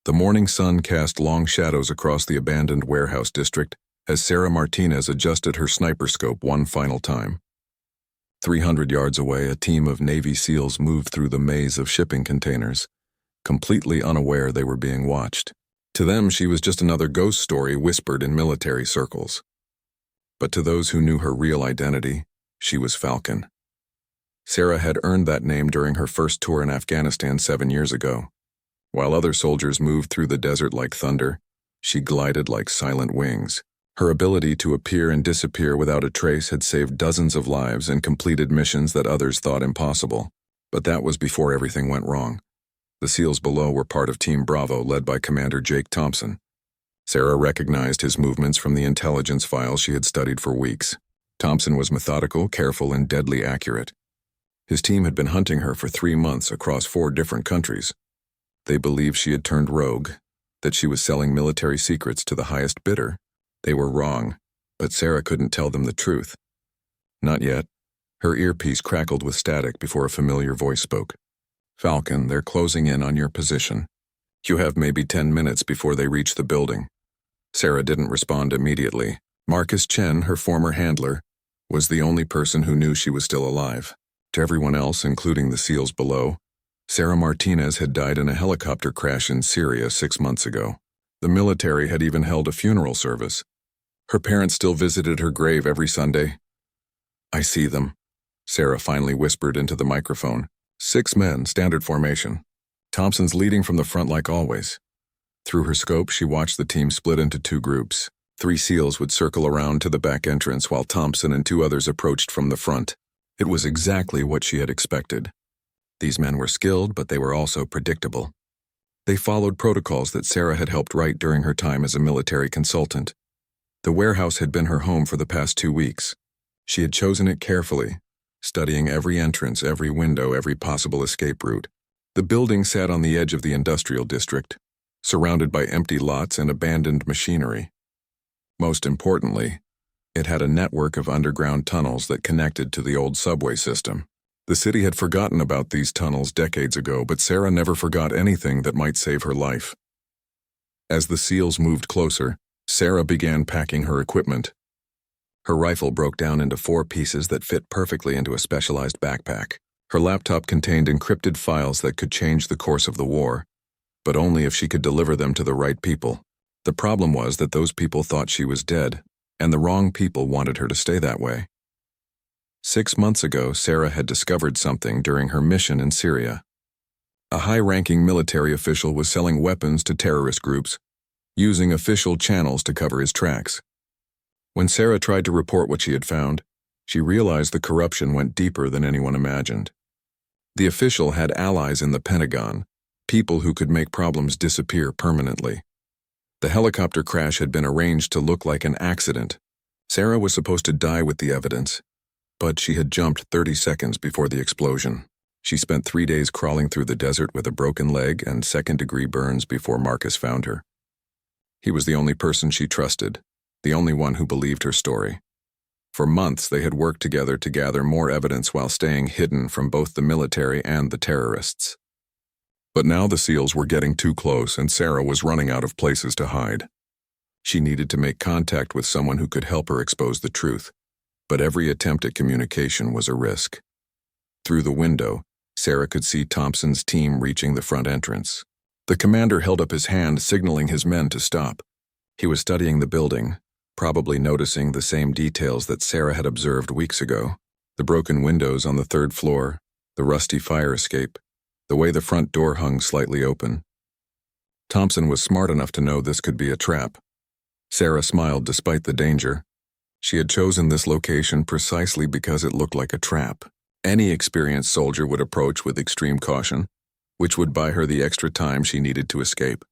The morning sun cast long shadows across the abandoned warehouse district as Sarah Martinez adjusted her sniper scope one final time. 300 yards away, a team of Navy SEALs moved through the maze of shipping containers, completely unaware they were being watched. To them, she was just another ghost story whispered in military circles. But to those who knew her real identity, she was Falcon. Sarah had earned that name during her first tour in Afghanistan 7 years ago. While other soldiers moved through the desert like thunder, she glided like silent wings. Her ability to appear and disappear without a trace had saved dozens of lives and completed missions that others thought impossible. But that was before everything went wrong. The SEALs below were part of Team Bravo, led by Commander Jake Thompson. Sarah recognized his movements from the intelligence files she had studied for weeks. Thompson was methodical, careful, and deadly accurate. His team had been hunting her for 3 months across 4 different countries. They believed she had turned rogue, that she was selling military secrets to the highest bidder. They were wrong, but Sarah couldn't tell them the truth. Not yet. Her earpiece crackled with static before a familiar voice spoke. "Falcon, they're closing in on your position. You have maybe 10 minutes before they reach the building." Sarah didn't respond immediately. Marcus Chen, her former handler, was the only person who knew she was still alive. To everyone else, including the SEALs below, Sarah Martinez had died in a helicopter crash in Syria 6 months ago. The military had even held a funeral service. Her parents still visited her grave every Sunday. "I see them," Sarah finally whispered into the microphone. 6 men, standard formation. Thompson's leading from the front like always. Through her scope, she watched the team split into 2 groups. 3 SEALs would circle around to the back entrance while Thompson and 2 others approached from the front. It was exactly what she had expected. These men were skilled, but they were also predictable. They followed protocols that Sarah had helped write during her time as a military consultant. The warehouse had been her home for the past 2 weeks. She had chosen it carefully, studying every entrance, every window, every possible escape route. The building sat on the edge of the industrial district, surrounded by empty lots and abandoned machinery. Most importantly, it had a network of underground tunnels that connected to the old subway system. The city had forgotten about these tunnels decades ago, but Sarah never forgot anything that might save her life. As the SEALs moved closer, Sarah began packing her equipment. Her rifle broke down into 4 pieces that fit perfectly into a specialized backpack. Her laptop contained encrypted files that could change the course of the war, but only if she could deliver them to the right people. The problem was that those people thought she was dead, and the wrong people wanted her to stay that way. 6 months ago, Sarah had discovered something during her mission in Syria. A high-ranking military official was selling weapons to terrorist groups, using official channels to cover his tracks. When Sarah tried to report what she had found, she realized the corruption went deeper than anyone imagined. The official had allies in the Pentagon, people who could make problems disappear permanently. The helicopter crash had been arranged to look like an accident. Sarah was supposed to die with the evidence, but she had jumped 30 seconds before the explosion. She spent 3 days crawling through the desert with a broken leg and second-degree burns before Marcus found her. He was the only person she trusted, the only one who believed her story. For months, they had worked together to gather more evidence while staying hidden from both the military and the terrorists. But now the SEALs were getting too close, and Sarah was running out of places to hide. She needed to make contact with someone who could help her expose the truth, but every attempt at communication was a risk. Through the window, Sarah could see Thompson's team reaching the front entrance. The commander held up his hand, signaling his men to stop. He was studying the building, probably noticing the same details that Sarah had observed weeks ago. The broken windows on the 3rd floor, the rusty fire escape, the way the front door hung slightly open. Thompson was smart enough to know this could be a trap. Sarah smiled despite the danger. She had chosen this location precisely because it looked like a trap. Any experienced soldier would approach with extreme caution, which would buy her the extra time she needed to escape.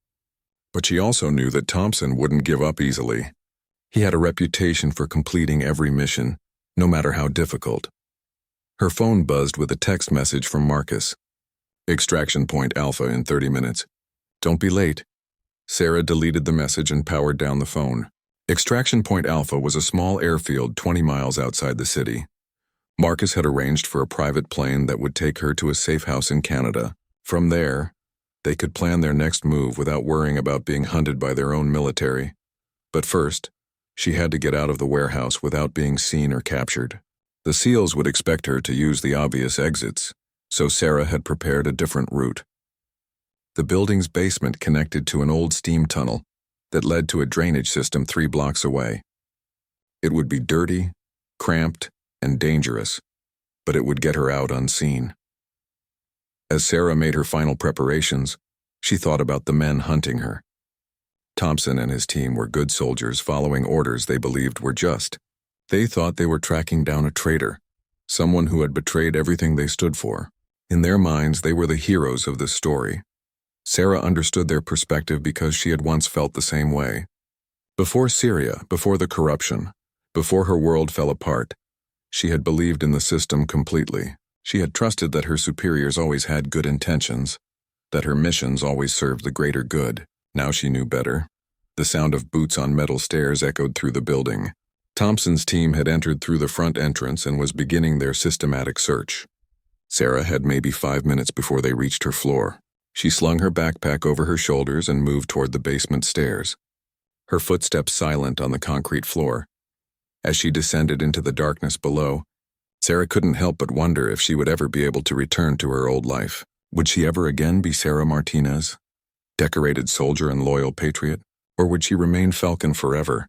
But she also knew that Thompson wouldn't give up easily. He had a reputation for completing every mission, no matter how difficult. Her phone buzzed with a text message from Marcus. "Extraction point Alpha in 30 minutes. Don't be late." Sarah deleted the message and powered down the phone. Extraction point Alpha was a small airfield 20 miles outside the city. Marcus had arranged for a private plane that would take her to a safe house in Canada. From there, They could plan their next move without worrying about being hunted by their own military. But first, she had to get out of the warehouse without being seen or captured. The SEALs would expect her to use the obvious exits, so Sarah had prepared a different route. The building's basement connected to an old steam tunnel that led to a drainage system 3 blocks away. It would be dirty, cramped, and dangerous, but it would get her out unseen. As Sarah made her final preparations, she thought about the men hunting her. Thompson and his team were good soldiers following orders they believed were just. They thought they were tracking down a traitor, someone who had betrayed everything they stood for. In their minds, they were the heroes of this story. Sarah understood their perspective because she had once felt the same way. Before Syria, before the corruption, before her world fell apart, she had believed in the system completely. She had trusted that her superiors always had good intentions, that her missions always served the greater good. Now she knew better. The sound of boots on metal stairs echoed through the building. Thompson's team had entered through the front entrance and was beginning their systematic search. Sarah had maybe 5 minutes before they reached her floor. She slung her backpack over her shoulders and moved toward the basement stairs, her footsteps silent on the concrete floor. As she descended into the darkness below, Sarah couldn't help but wonder if she would ever be able to return to her old life. Would she ever again be Sarah Martinez, decorated soldier and loyal patriot, or would she remain Falcon forever,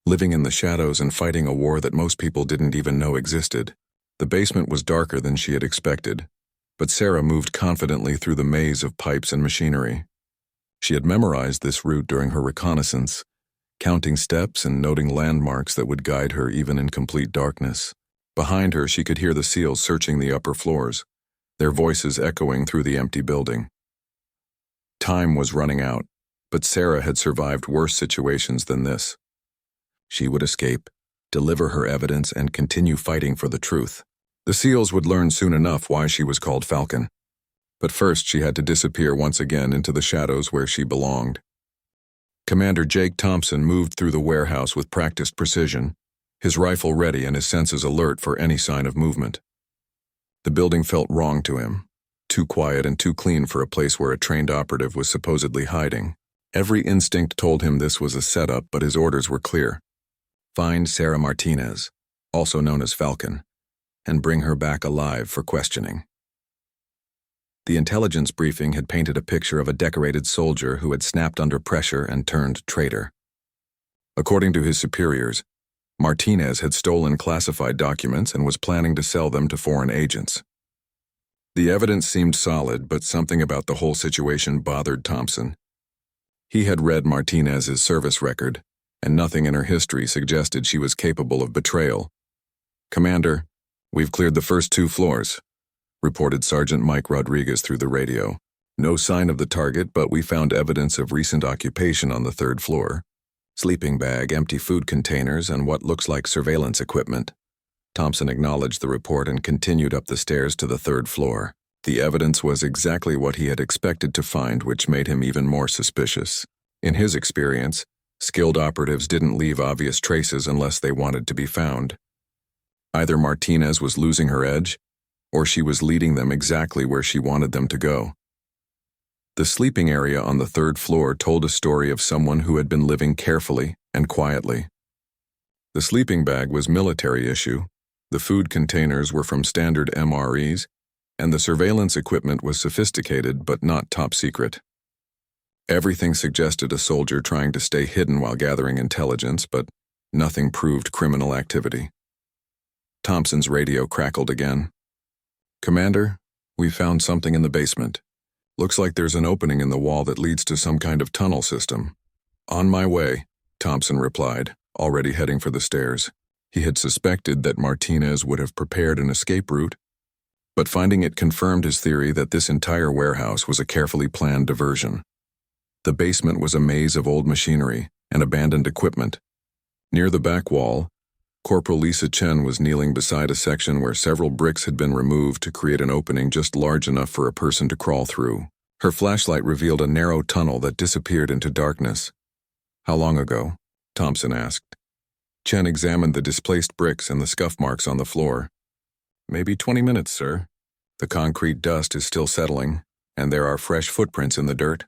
living in the shadows and fighting a war that most people didn't even know existed? The basement was darker than she had expected, but Sarah moved confidently through the maze of pipes and machinery. She had memorized this route during her reconnaissance, counting steps and noting landmarks that would guide her even in complete darkness. Behind her, she could hear the SEALs searching the upper floors, their voices echoing through the empty building. Time was running out, but Sarah had survived worse situations than this. She would escape, deliver her evidence, and continue fighting for the truth. The SEALs would learn soon enough why she was called Falcon. But first she had to disappear once again into the shadows where she belonged. Commander Jake Thompson moved through the warehouse with practiced precision, his rifle ready and his senses alert for any sign of movement. The building felt wrong to him, too quiet and too clean for a place where a trained operative was supposedly hiding. Every instinct told him this was a setup, but his orders were clear. Find Sarah Martinez, also known as Falcon, and bring her back alive for questioning. The intelligence briefing had painted a picture of a decorated soldier who had snapped under pressure and turned traitor. According to his superiors, Martinez had stolen classified documents and was planning to sell them to foreign agents. The evidence seemed solid, but something about the whole situation bothered Thompson. He had read Martinez's service record, and nothing in her history suggested she was capable of betrayal. "Commander, we've cleared the first 2 floors," reported Sergeant Mike Rodriguez through the radio. "No sign of the target, but we found evidence of recent occupation on the 3rd floor. Sleeping bag, empty food containers, and what looks like surveillance equipment." Thompson acknowledged the report and continued up the stairs to the 3rd floor. The evidence was exactly what he had expected to find, which made him even more suspicious. In his experience, skilled operatives didn't leave obvious traces unless they wanted to be found. Either Martinez was losing her edge, or she was leading them exactly where she wanted them to go. The sleeping area on the 3rd floor told a story of someone who had been living carefully and quietly. The sleeping bag was military issue, the food containers were from standard MREs, and the surveillance equipment was sophisticated but not top secret. Everything suggested a soldier trying to stay hidden while gathering intelligence, but nothing proved criminal activity. Thompson's radio crackled again. "Commander, we found something in the basement. Looks like there's an opening in the wall that leads to some kind of tunnel system." "On my way," Thompson replied, already heading for the stairs. He had suspected that Martinez would have prepared an escape route, but finding it confirmed his theory that this entire warehouse was a carefully planned diversion. The basement was a maze of old machinery and abandoned equipment. Near the back wall, Corporal Lisa Chen was kneeling beside a section where several bricks had been removed to create an opening just large enough for a person to crawl through. Her flashlight revealed a narrow tunnel that disappeared into darkness. "How long ago?" Thompson asked. Chen examined the displaced bricks and the scuff marks on the floor. "Maybe 20 minutes, sir. The concrete dust is still settling, And there are fresh footprints in the dirt.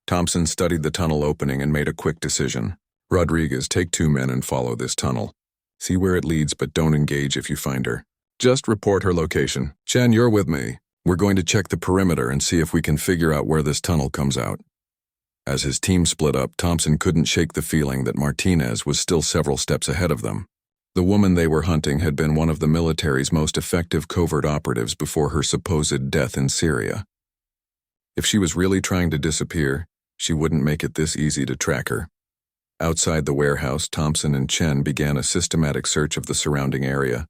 Thompson studied the tunnel opening and made a quick decision. Rodriguez, take 2 men and follow this tunnel. See where it leads, but don't engage if you find her. Just report her location. Chen, you're with me. We're going to check the perimeter and see if we can figure out where this tunnel comes out. As his team split up, Thompson couldn't shake the feeling that Martinez was still several steps ahead of them. The woman they were hunting had been one of the military's most effective covert operatives before her supposed death in Syria. If she was really trying to disappear, she wouldn't make it this easy to track her. Outside the warehouse, Thompson and Chen began a systematic search of the surrounding area.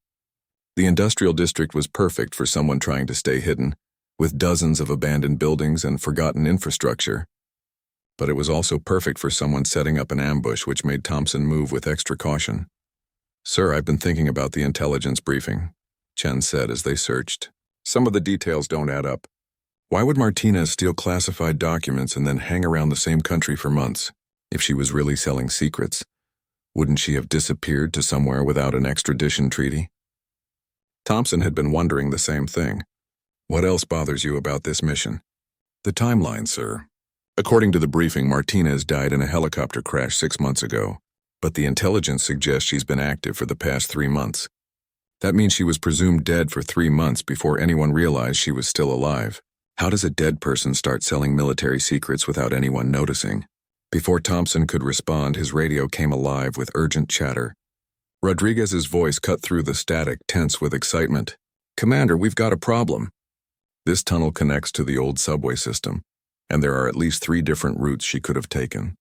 The industrial district was perfect for someone trying to stay hidden, with dozens of abandoned buildings and forgotten infrastructure. But it was also perfect for someone setting up an ambush, which made Thompson move with extra caution. "Sir, I've been thinking about the intelligence briefing," Chen said as they searched. "Some of the details don't add up. Why would Martinez steal classified documents and then hang around the same country for months? If she was really selling secrets, wouldn't she have disappeared to somewhere without an extradition treaty?" Thompson had been wondering the same thing. "What else bothers you about this mission?" "The timeline, sir. According to the briefing, Martinez died in a helicopter crash 6 months ago, but the intelligence suggests she's been active for the past 3 months. That means she was presumed dead for 3 months before anyone realized she was still alive. How does a dead person start selling military secrets without anyone noticing?" Before Thompson could respond, his radio came alive with urgent chatter. Rodriguez's voice cut through the static, tense with excitement. "Commander, we've got a problem. This tunnel connects to the old subway system, and there are at least 3 different routes she could have taken.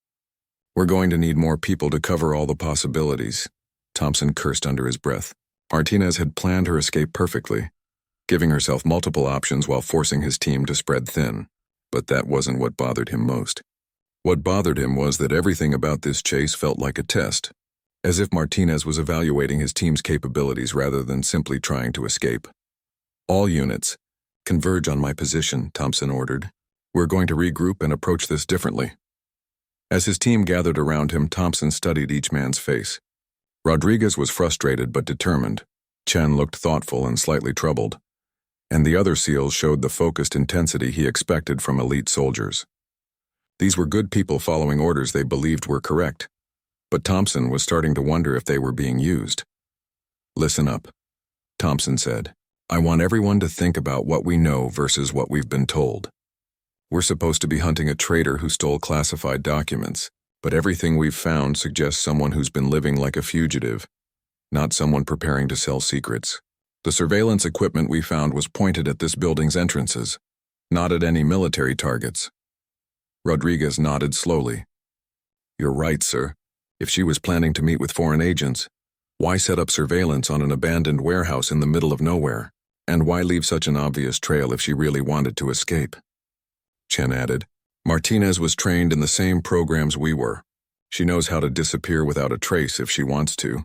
We're going to need more people to cover all the possibilities." Thompson cursed under his breath. Martinez had planned her escape perfectly, giving herself multiple options while forcing his team to spread thin. But that wasn't what bothered him most. What bothered him was that everything about this chase felt like a test, as if Martinez was evaluating his team's capabilities rather than simply trying to escape. "All units, converge on my position," Thompson ordered. "We're going to regroup and approach this differently." As his team gathered around him, Thompson studied each man's face. Rodriguez was frustrated but determined. Chen looked thoughtful and slightly troubled, and the other SEALs showed the focused intensity he expected from elite soldiers. These were good people following orders they believed were correct, but Thompson was starting to wonder if they were being used. "Listen up," Thompson said. "I want everyone to think about what we know versus what we've been told. We're supposed to be hunting a traitor who stole classified documents, but everything we've found suggests someone who's been living like a fugitive, not someone preparing to sell secrets. The surveillance equipment we found was pointed at this building's entrances, not at any military targets." Rodriguez nodded slowly. "You're right, sir. If she was planning to meet with foreign agents, why set up surveillance on an abandoned warehouse in the middle of nowhere? And why leave such an obvious trail if she really wanted to escape?" Chen added, "Martinez was trained in the same programs we were. She knows how to disappear without a trace if she wants to."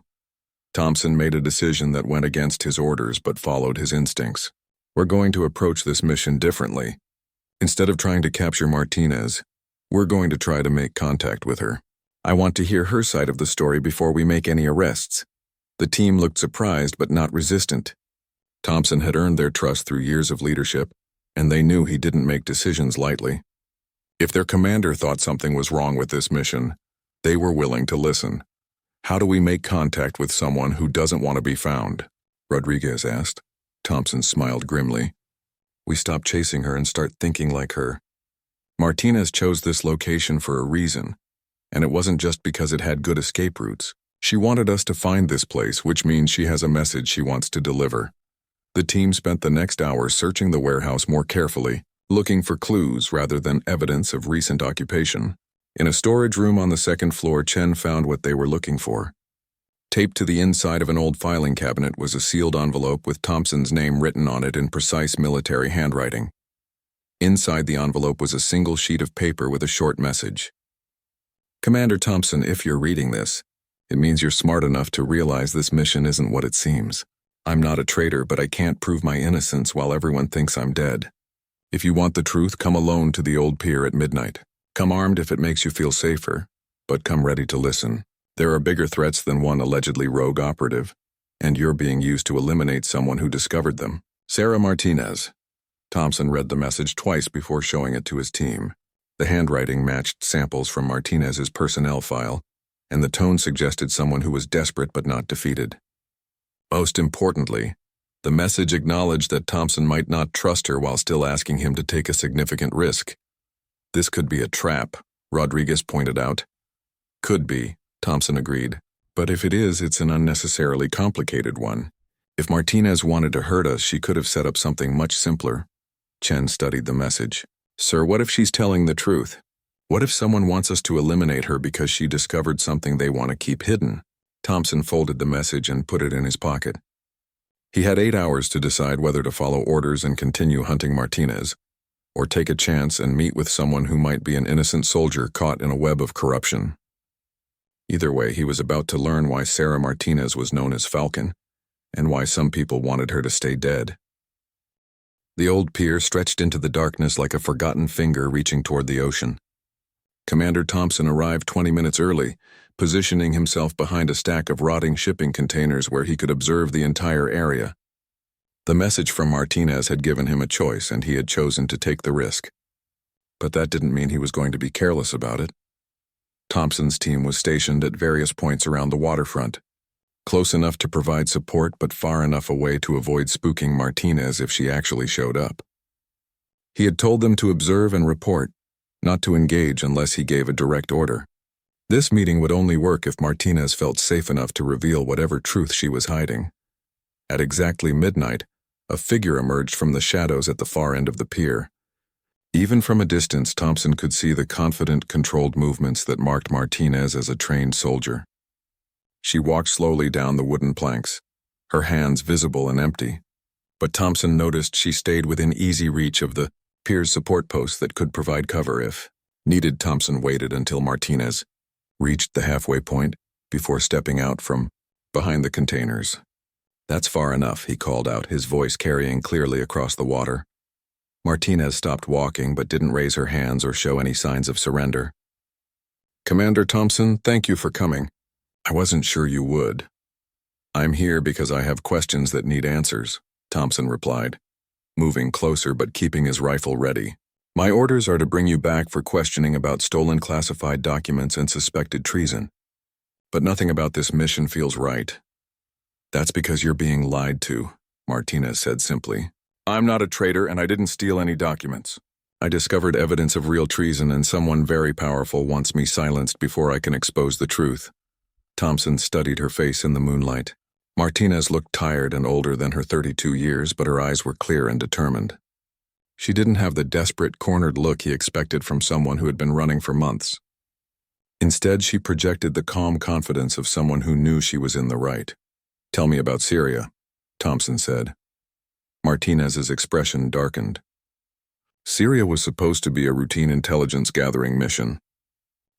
Thompson made a decision that went against his orders but followed his instincts. "We're going to approach this mission differently. Instead of trying to capture Martinez, we're going to try to make contact with her. I want to hear her side of the story before we make any arrests." The team looked surprised but not resistant. Thompson had earned their trust through years of leadership, and they knew he didn't make decisions lightly. If their commander thought something was wrong with this mission, they were willing to listen. "How do we make contact with someone who doesn't want to be found?" Rodriguez asked. Thompson smiled grimly. "We stop chasing her and start thinking like her. Martinez chose this location for a reason, and it wasn't just because it had good escape routes. She wanted us to find this place, which means she has a message she wants to deliver." The team spent the next hour searching the warehouse more carefully, looking for clues rather than evidence of recent occupation. In a storage room on the 2nd floor, Chen found what they were looking for. Taped to the inside of an old filing cabinet was a sealed envelope with Thompson's name written on it in precise military handwriting. Inside the envelope was a single sheet of paper with a short message. "Commander Thompson, if you're reading this, it means you're smart enough to realize this mission isn't what it seems. I'm not a traitor, but I can't prove my innocence while everyone thinks I'm dead. If you want the truth, come alone to the old pier at midnight. Come armed if it makes you feel safer, but come ready to listen. There are bigger threats than one allegedly rogue operative, and you're being used to eliminate someone who discovered them. Sarah Martinez." Thompson read the message twice before showing it to his team. The handwriting matched samples from Martinez's personnel file, and the tone suggested someone who was desperate but not defeated. Most importantly, the message acknowledged that Thompson might not trust her while still asking him to take a significant risk. This could be a trap, Rodriguez pointed out. Could be, Thompson agreed. But if it is, it's an unnecessarily complicated one. If Martinez wanted to hurt us, she could have set up something much simpler. Chen studied the message. Sir, what if she's telling the truth? What if someone wants us to eliminate her because she discovered something they want to keep hidden? Thompson folded the message and put it in his pocket. He had 8 hours to decide whether to follow orders and continue hunting Martinez, or take a chance and meet with someone who might be an innocent soldier caught in a web of corruption. Either way, he was about to learn why Sarah Martinez was known as Falcon, and why some people wanted her to stay dead. The old pier stretched into the darkness like a forgotten finger reaching toward the ocean. Commander Thompson arrived 20 minutes early, positioning himself behind a stack of rotting shipping containers where he could observe the entire area. The message from Martinez had given him a choice, and he had chosen to take the risk. But that didn't mean he was going to be careless about it. Thompson's team was stationed at various points around the waterfront, close enough to provide support but far enough away to avoid spooking Martinez if she actually showed up. He had told them to observe and report, not to engage unless he gave a direct order. This meeting would only work if Martinez felt safe enough to reveal whatever truth she was hiding. At exactly midnight, a figure emerged from the shadows at the far end of the pier. Even from a distance, Thompson could see the confident, controlled movements that marked Martinez as a trained soldier. She walked slowly down the wooden planks, her hands visible and empty, but Thompson noticed she stayed within easy reach of the pier's support posts that could provide cover if needed. Thompson waited until Martinez reached the halfway point before stepping out from behind the containers. That's far enough, he called out, his voice carrying clearly across the water. Martinez stopped walking but didn't raise her hands or show any signs of surrender. Commander Thompson, thank you for coming. I wasn't sure you would. I'm here because I have questions that need answers, Thompson replied, moving closer but keeping his rifle ready. My orders are to bring you back for questioning about stolen classified documents and suspected treason. But nothing about this mission feels right. That's because you're being lied to, Martinez said simply. I'm not a traitor and I didn't steal any documents. I discovered evidence of real treason and someone very powerful wants me silenced before I can expose the truth. Thompson studied her face in the moonlight. Martinez looked tired and older than her 32 years, but her eyes were clear and determined. She didn't have the desperate, cornered look he expected from someone who had been running for months. Instead, she projected the calm confidence of someone who knew she was in the right. Tell me about Syria, Thompson said. Martinez's expression darkened. Syria was supposed to be a routine intelligence-gathering mission.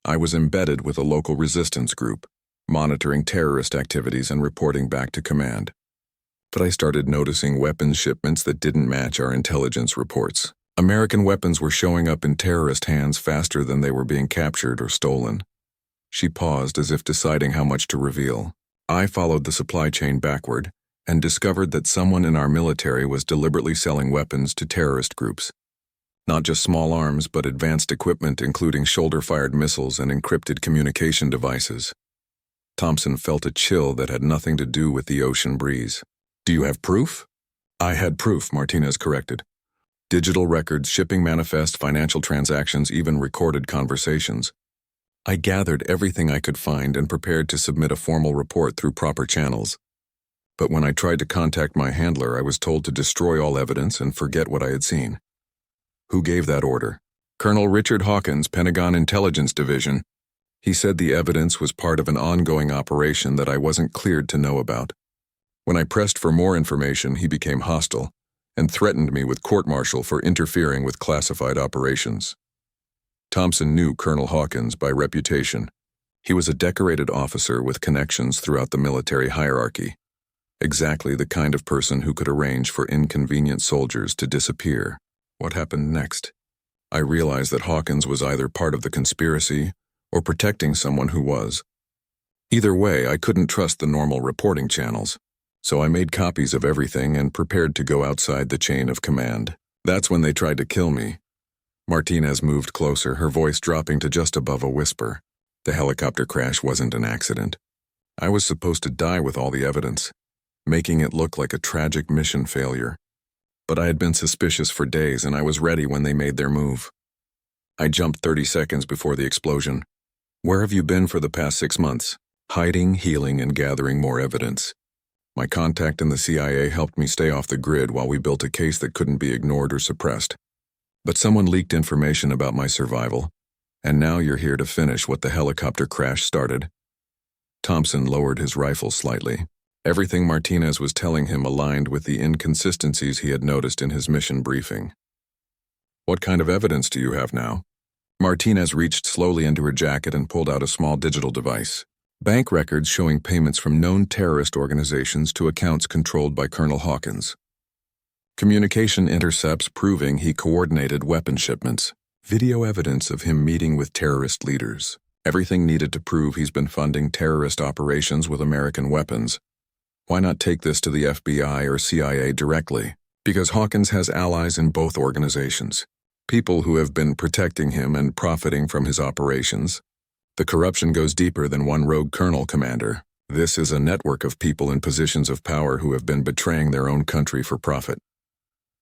I was embedded with a local resistance group, monitoring terrorist activities and reporting back to command. But I started noticing weapons shipments that didn't match our intelligence reports. American weapons were showing up in terrorist hands faster than they were being captured or stolen. She paused as if deciding how much to reveal. I followed the supply chain backward and discovered that someone in our military was deliberately selling weapons to terrorist groups. Not just small arms, but advanced equipment including shoulder-fired missiles and encrypted communication devices. Thompson felt a chill that had nothing to do with the ocean breeze. Do you have proof? I had proof, Martinez corrected. Digital records, shipping manifest, financial transactions, even recorded conversations. I gathered everything I could find and prepared to submit a formal report through proper channels. But when I tried to contact my handler, I was told to destroy all evidence and forget what I had seen. Who gave that order? Colonel Richard Hawkins, Pentagon Intelligence Division. He said the evidence was part of an ongoing operation that I wasn't cleared to know about. When I pressed for more information, he became hostile and threatened me with court-martial for interfering with classified operations. Thompson knew Colonel Hawkins by reputation. He was a decorated officer with connections throughout the military hierarchy. Exactly the kind of person who could arrange for inconvenient soldiers to disappear. What happened next? I realized that Hawkins was either part of the conspiracy or protecting someone who was. Either way, I couldn't trust the normal reporting channels, so I made copies of everything and prepared to go outside the chain of command. That's when they tried to kill me. Martinez moved closer, her voice dropping to just above a whisper. The helicopter crash wasn't an accident. I was supposed to die with all the evidence, making it look like a tragic mission failure. But I had been suspicious for days, and I was ready when they made their move. I jumped 30 seconds before the explosion. Where have you been for the past 6 months? Hiding, healing, and gathering more evidence. My contact in the CIA helped me stay off the grid while we built a case that couldn't be ignored or suppressed. But someone leaked information about my survival, and now you're here to finish what the helicopter crash started. Thompson lowered his rifle slightly. Everything Martinez was telling him aligned with the inconsistencies he had noticed in his mission briefing. What kind of evidence do you have now? Martinez reached slowly into her jacket and pulled out a small digital device. Bank records showing payments from known terrorist organizations to accounts controlled by Colonel Hawkins. Communication intercepts proving he coordinated weapon shipments. Video evidence of him meeting with terrorist leaders. Everything needed to prove he's been funding terrorist operations with American weapons. Why not take this to the FBI or CIA directly? Because Hawkins has allies in both organizations. People who have been protecting him and profiting from his operations. The corruption goes deeper than one rogue colonel, Commander. This is a network of people in positions of power who have been betraying their own country for profit.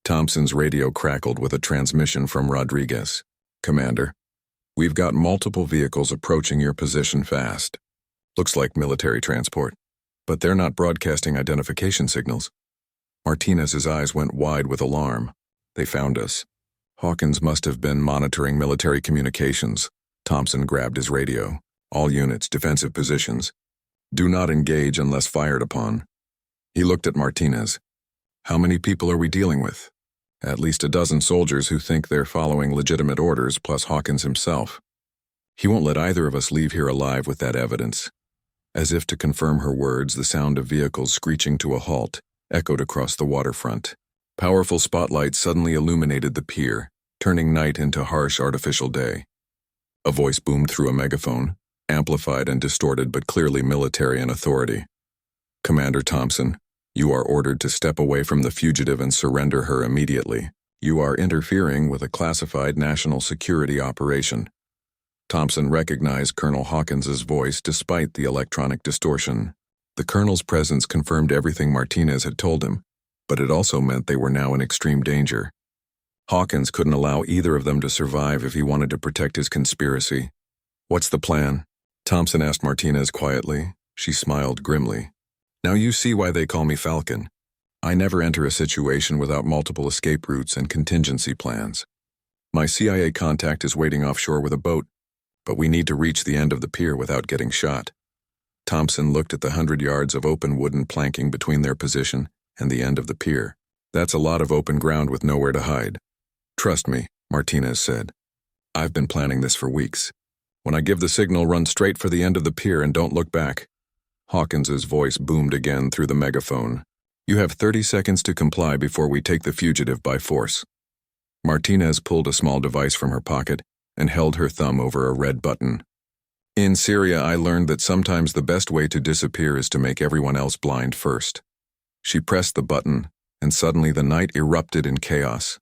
Thompson's radio crackled with a transmission from Rodriguez. Commander, we've got multiple vehicles approaching your position fast. Looks like military transport. But they're not broadcasting identification signals. Martinez's eyes went wide with alarm. They found us. Hawkins must have been monitoring military communications. Thompson grabbed his radio. All units, defensive positions. Do not engage unless fired upon. He looked at Martinez. How many people are we dealing with? At least a dozen soldiers who think they're following legitimate orders, plus Hawkins himself. He won't let either of us leave here alive with that evidence. As if to confirm her words, the sound of vehicles screeching to a halt echoed across the waterfront. Powerful spotlights suddenly illuminated the pier, turning night into harsh artificial day. A voice boomed through a megaphone, amplified and distorted but clearly military in authority. Commander Thompson, you are ordered to step away from the fugitive and surrender her immediately. You are interfering with a classified national security operation. Thompson recognized Colonel Hawkins's voice despite the electronic distortion. The colonel's presence confirmed everything Martinez had told him, but it also meant they were now in extreme danger. Hawkins couldn't allow either of them to survive if he wanted to protect his conspiracy. What's the plan? Thompson asked Martinez quietly. She smiled grimly. Now you see why they call me Falcon. I never enter a situation without multiple escape routes and contingency plans. My CIA contact is waiting offshore with a boat, but we need to reach the end of the pier without getting shot. Thompson looked at the 100 yards of open wooden planking between their position and the end of the pier. That's a lot of open ground with nowhere to hide. Trust me, Martinez said. I've been planning this for weeks. When I give the signal, run straight for the end of the pier and don't look back. Hawkins's voice boomed again through the megaphone. You have 30 seconds to comply before we take the fugitive by force. Martinez pulled a small device from her pocket and held her thumb over a red button. In Syria, I learned that sometimes the best way to disappear is to make everyone else blind first. She pressed the button, and suddenly the night erupted in chaos.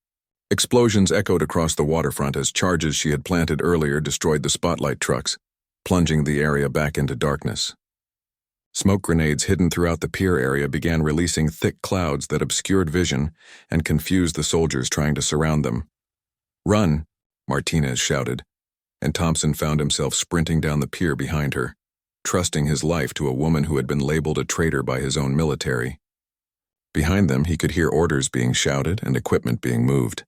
Explosions echoed across the waterfront as charges she had planted earlier destroyed the spotlight trucks, plunging the area back into darkness. Smoke grenades hidden throughout the pier area began releasing thick clouds that obscured vision and confused the soldiers trying to surround them. Run, Martinez shouted, and Thompson found himself sprinting down the pier behind her, trusting his life to a woman who had been labeled a traitor by his own military. Behind them, he could hear orders being shouted and equipment being moved.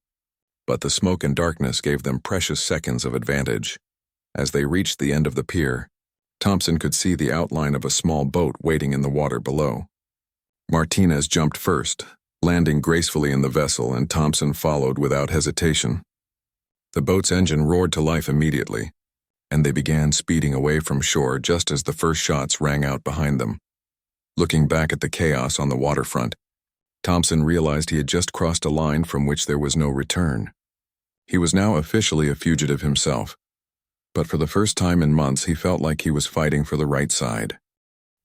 But the smoke and darkness gave them precious seconds of advantage. As they reached the end of the pier, Thompson could see the outline of a small boat waiting in the water below. Martinez jumped first, landing gracefully in the vessel, and Thompson followed without hesitation. The boat's engine roared to life immediately, and they began speeding away from shore just as the first shots rang out behind them. Looking back at the chaos on the waterfront, Thompson realized he had just crossed a line from which there was no return. He was now officially a fugitive himself, but for the first time in months he felt like he was fighting for the right side.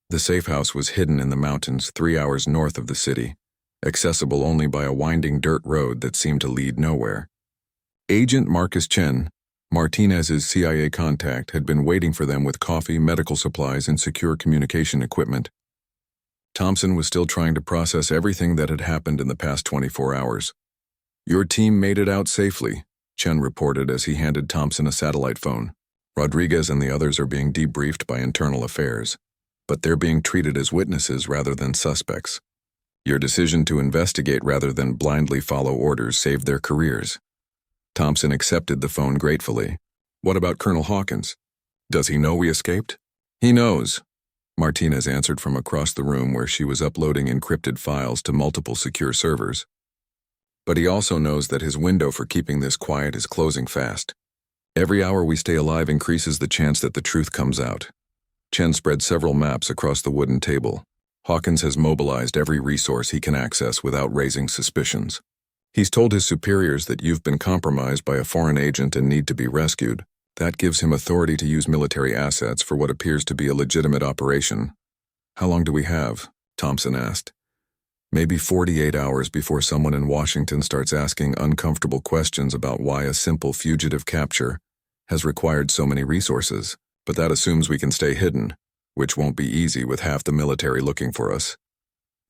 The safe house was hidden in the mountains 3 hours north of the city, accessible only by a winding dirt road that seemed to lead nowhere. Agent Marcus Chen, Martinez's CIA contact, had been waiting for them with coffee, medical supplies, and secure communication equipment. Thompson was still trying to process everything that had happened in the past 24 hours. "Your team made it out safely," Chen reported as he handed Thompson a satellite phone. "Rodriguez and the others are being debriefed by internal affairs, but they're being treated as witnesses rather than suspects. Your decision to investigate rather than blindly follow orders saved their careers." Thompson accepted the phone gratefully. "What about Colonel Hawkins? Does he know we escaped?" "He knows," Martinez answered from across the room where she was uploading encrypted files to multiple secure servers. "But he also knows that his window for keeping this quiet is closing fast. Every hour we stay alive increases the chance that the truth comes out." Chen spread several maps across the wooden table. "Hawkins has mobilized every resource he can access without raising suspicions. He's told his superiors that you've been compromised by a foreign agent and need to be rescued. That gives him authority to use military assets for what appears to be a legitimate operation." "How long do we have?" Thompson asked. "Maybe 48 hours before someone in Washington starts asking uncomfortable questions about why a simple fugitive capture has required so many resources, but that assumes we can stay hidden, which won't be easy with half the military looking for us."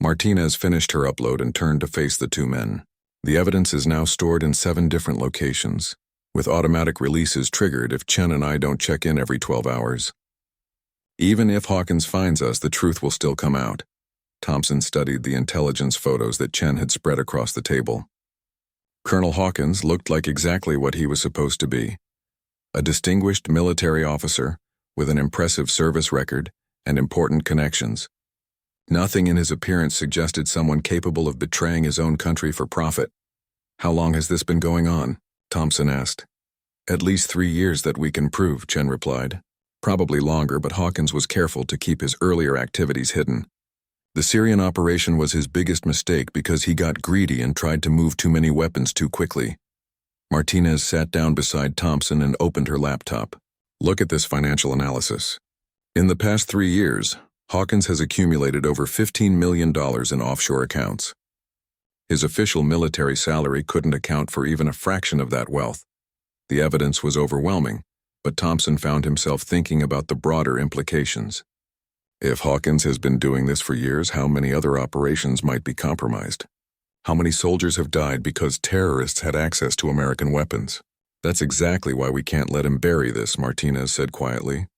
Martinez finished her upload and turned to face the two men. "The evidence is now stored in 7 different locations, with automatic releases triggered if Chen and I don't check in every 12 hours. Even if Hawkins finds us, the truth will still come out." Thompson studied the intelligence photos that Chen had spread across the table. Colonel Hawkins looked like exactly what he was supposed to be. A distinguished military officer with an impressive service record and important connections. Nothing in his appearance suggested someone capable of betraying his own country for profit. "How long has this been going on?" Thompson asked. "At least 3 years that we can prove," Chen replied. "Probably longer, but Hawkins was careful to keep his earlier activities hidden. The Syrian operation was his biggest mistake because he got greedy and tried to move too many weapons too quickly." Martinez sat down beside Thompson and opened her laptop. "Look at this financial analysis. In the past 3 years, Hawkins has accumulated over $15 million in offshore accounts. His official military salary couldn't account for even a fraction of that wealth. The evidence was overwhelming, but Thompson found himself thinking about the broader implications. If Hawkins has been doing this for years, how many other operations might be compromised? How many soldiers have died because terrorists had access to American weapons? That's exactly why we can't let him bury this," Martinez said quietly.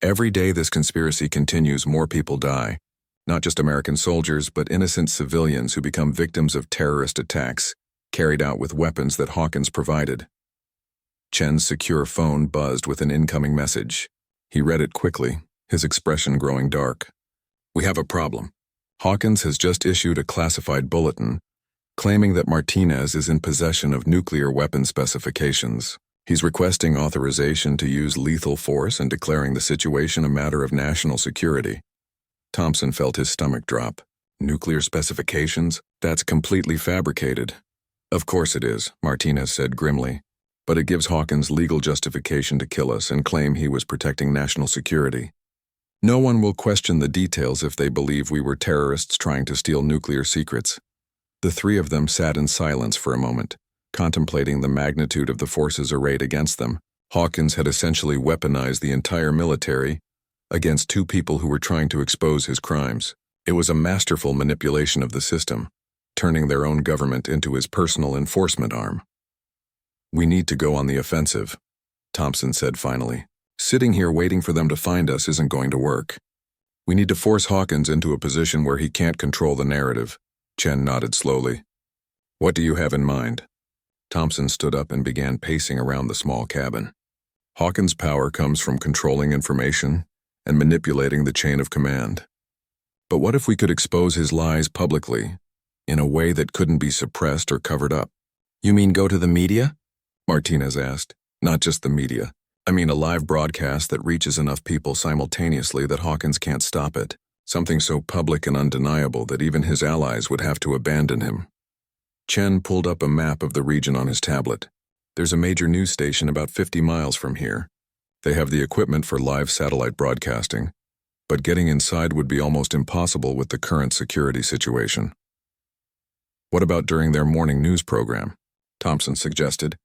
"Every day this conspiracy continues, more people die. Not just American soldiers, but innocent civilians who become victims of terrorist attacks carried out with weapons that Hawkins provided." Chen's secure phone buzzed with an incoming message. He read it quickly, his expression growing dark. "We have a problem. Hawkins has just issued a classified bulletin claiming that Martinez is in possession of nuclear weapon specifications. He's requesting authorization to use lethal force and declaring the situation a matter of national security." Thompson felt his stomach drop. "Nuclear specifications? That's completely fabricated." "Of course it is," Martinez said grimly. "But it gives Hawkins legal justification to kill us and claim he was protecting national security. No one will question the details if they believe we were terrorists trying to steal nuclear secrets." The three of them sat in silence for a moment, contemplating the magnitude of the forces arrayed against them. Hawkins had essentially weaponized the entire military against 2 people who were trying to expose his crimes. It was a masterful manipulation of the system, turning their own government into his personal enforcement arm. "We need to go on the offensive," Thompson said finally. "Sitting here waiting for them to find us isn't going to work. We need to force Hawkins into a position where he can't control the narrative." Chen nodded slowly. "What do you have in mind?" Thompson stood up and began pacing around the small cabin. "Hawkins' power comes from controlling information and manipulating the chain of command. But what if we could expose his lies publicly, in a way that couldn't be suppressed or covered up?" "You mean go to the media?" Martinez asked. "Not just the media. I mean a live broadcast that reaches enough people simultaneously that Hawkins can't stop it. Something so public and undeniable that even his allies would have to abandon him." Chen pulled up a map of the region on his tablet. "There's a major news station about 50 miles from here. They have the equipment for live satellite broadcasting, but getting inside would be almost impossible with the current security situation." What about during their morning news program? Thompson suggested.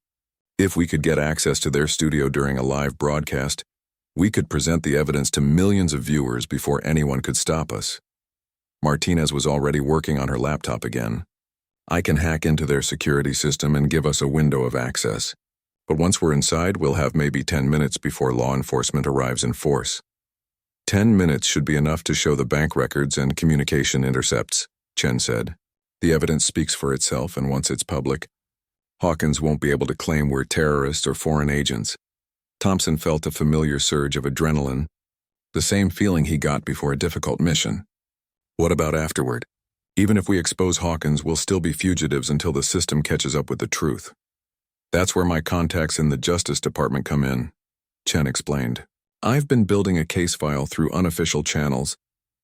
If we could get access to their studio during a live broadcast, we could present the evidence to millions of viewers before anyone could stop us. Martinez was already working on her laptop again. I can hack into their security system and give us a window of access. But once we're inside, we'll have maybe 10 minutes before law enforcement arrives in force. 10 minutes should be enough to show the bank records and communication intercepts, Chen said. The evidence speaks for itself, and once it's public, Hawkins won't be able to claim we're terrorists or foreign agents. Thompson felt a familiar surge of adrenaline, the same feeling he got before a difficult mission. What about afterward? Even if we expose Hawkins, we'll still be fugitives until the system catches up with the truth. That's where my contacts in the Justice Department come in, Chen explained. I've been building a case file through unofficial channels,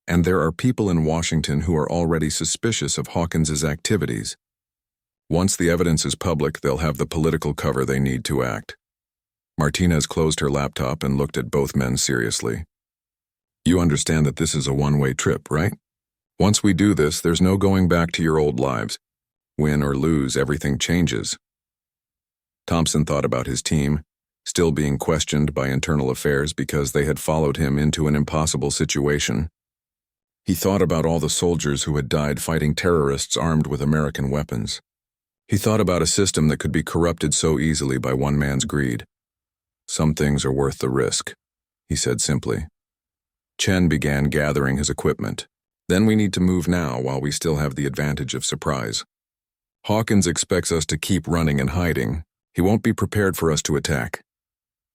and there are people in Washington who are already suspicious of Hawkins's activities. Once the evidence is public, they'll have the political cover they need to act. Martinez closed her laptop and looked at both men seriously. You understand that this is a one-way trip, right? Once we do this, there's no going back to your old lives. Win or lose, everything changes. Thompson thought about his team, still being questioned by internal affairs because they had followed him into an impossible situation. He thought about all the soldiers who had died fighting terrorists armed with American weapons. He thought about a system that could be corrupted so easily by one man's greed. Some things are worth the risk, he said simply. Chen began gathering his equipment. Then we need to move now while we still have the advantage of surprise. Hawkins expects us to keep running and hiding. He won't be prepared for us to attack.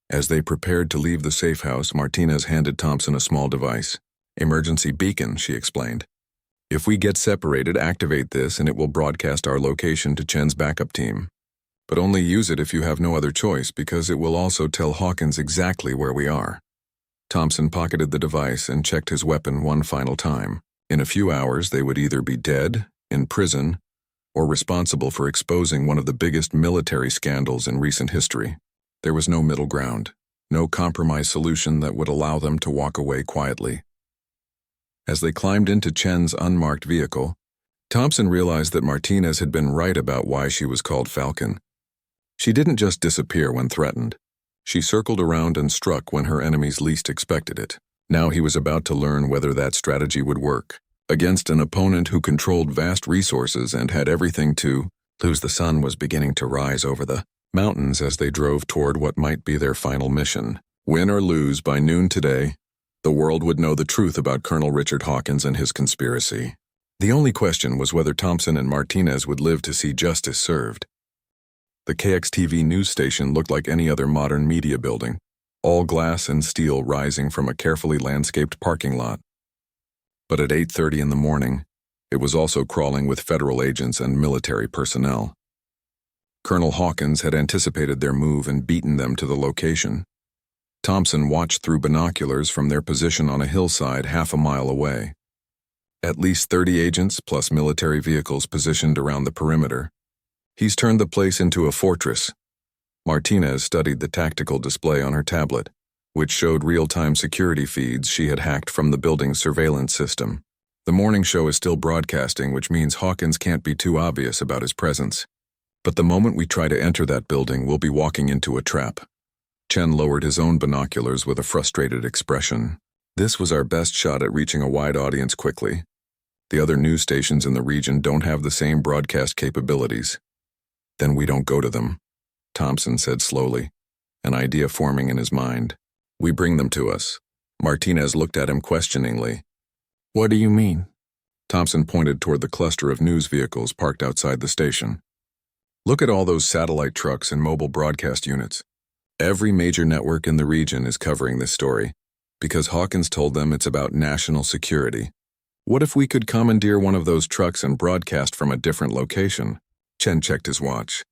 As they prepared to leave the safe house, Martinez handed Thompson a small device. Emergency beacon, she explained. If we get separated, activate this and it will broadcast our location to Chen's backup team. But only use it if you have no other choice, because it will also tell Hawkins exactly where we are. Thompson pocketed the device and checked his weapon one final time. In a few hours, they would either be dead, in prison, or responsible for exposing one of the biggest military scandals in recent history. There was no middle ground, no compromise solution that would allow them to walk away quietly. As they climbed into Chen's unmarked vehicle, Thompson realized that Martinez had been right about why she was called Falcon. She didn't just disappear when threatened. She circled around and struck when her enemies least expected it. Now he was about to learn whether that strategy would work. Against an opponent who controlled vast resources and had everything to lose. The sun was beginning to rise over the mountains as they drove toward what might be their final mission. Win or lose, by noon today, the world would know the truth about Colonel Richard Hawkins and his conspiracy. The only question was whether Thompson and Martinez would live to see justice served. The KXTV news station looked like any other modern media building, all glass and steel rising from a carefully landscaped parking lot. But at 8:30 in the morning, it was also crawling with federal agents and military personnel. Colonel Hawkins had anticipated their move and beaten them to the location. Thompson watched through binoculars from their position on a hillside half a mile away. At least 30 agents plus military vehicles positioned around the perimeter. He's turned the place into a fortress. Martinez studied the tactical display on her tablet, which showed real-time security feeds she had hacked from the building's surveillance system. The morning show is still broadcasting, which means Hawkins can't be too obvious about his presence. But the moment we try to enter that building, we'll be walking into a trap. Chen lowered his own binoculars with a frustrated expression. This was our best shot at reaching a wide audience quickly. The other news stations in the region don't have the same broadcast capabilities. Then we don't go to them, Thompson said slowly, an idea forming in his mind. We bring them to us. Martinez looked at him questioningly. What do you mean? Thompson pointed toward the cluster of news vehicles parked outside the station. Look at all those satellite trucks and mobile broadcast units. Every major network in the region is covering this story, because Hawkins told them it's about national security. What if we could commandeer one of those trucks and broadcast from a different location? Chen checked his watch.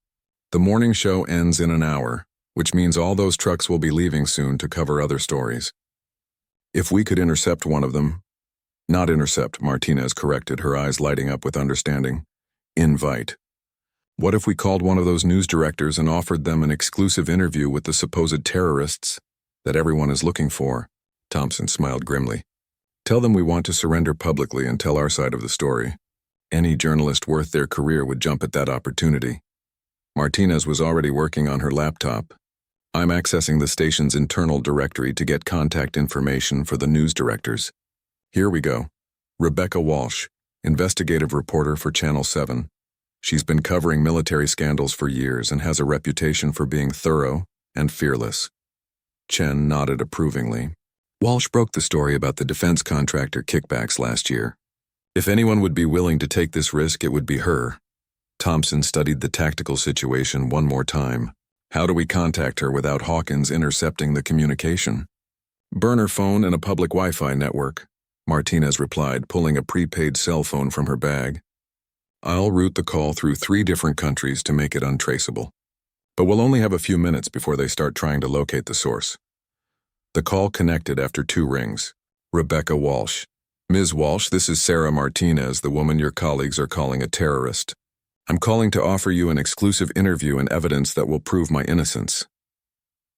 The morning show ends in an hour, which means all those trucks will be leaving soon to cover other stories. If we could intercept one of them— Not intercept, Martinez corrected, her eyes lighting up with understanding. Invite. What if we called one of those news directors and offered them an exclusive interview with the supposed terrorists that everyone is looking for? Thompson smiled grimly. Tell them we want to surrender publicly and tell our side of the story. Any journalist worth their career would jump at that opportunity. Martinez was already working on her laptop. I'm accessing the station's internal directory to get contact information for the news directors. Here we go. Rebecca Walsh, investigative reporter for Channel 7. She's been covering military scandals for years and has a reputation for being thorough and fearless. Chen nodded approvingly. Walsh broke the story about the defense contractor kickbacks last year. If anyone would be willing to take this risk, it would be her. Thompson studied the tactical situation one more time. How do we contact her without Hawkins intercepting the communication? Burner phone and a public Wi-Fi network, Martinez replied, pulling a prepaid cell phone from her bag. I'll route the call through 3 different countries to make it untraceable. But we'll only have a few minutes before they start trying to locate the source. The call connected after 2 rings. Rebecca Walsh. Ms. Walsh, this is Sarah Martinez, the woman your colleagues are calling a terrorist. I'm calling to offer you an exclusive interview and evidence that will prove my innocence.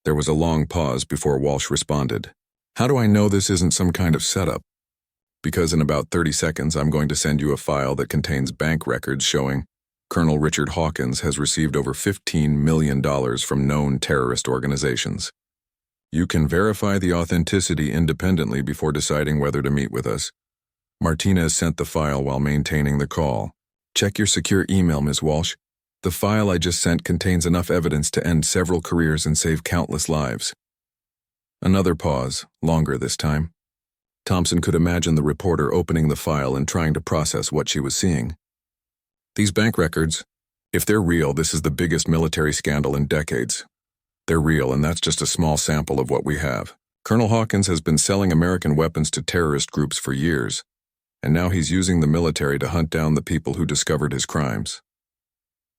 There was a long pause before Walsh responded. How do I know this isn't some kind of setup? Because in about 30 seconds, I'm going to send you a file that contains bank records showing Colonel Richard Hawkins has received over $15 million from known terrorist organizations. You can verify the authenticity independently before deciding whether to meet with us. Martinez sent the file while maintaining the call. Check your secure email, Ms. Walsh. The file I just sent contains enough evidence to end several careers and save countless lives. Another pause, longer this time. Thompson could imagine the reporter opening the file and trying to process what she was seeing. These bank records, if they're real, this is the biggest military scandal in decades. They're real, and that's just a small sample of what we have. Colonel Hawkins has been selling American weapons to terrorist groups for years, and now he's using the military to hunt down the people who discovered his crimes.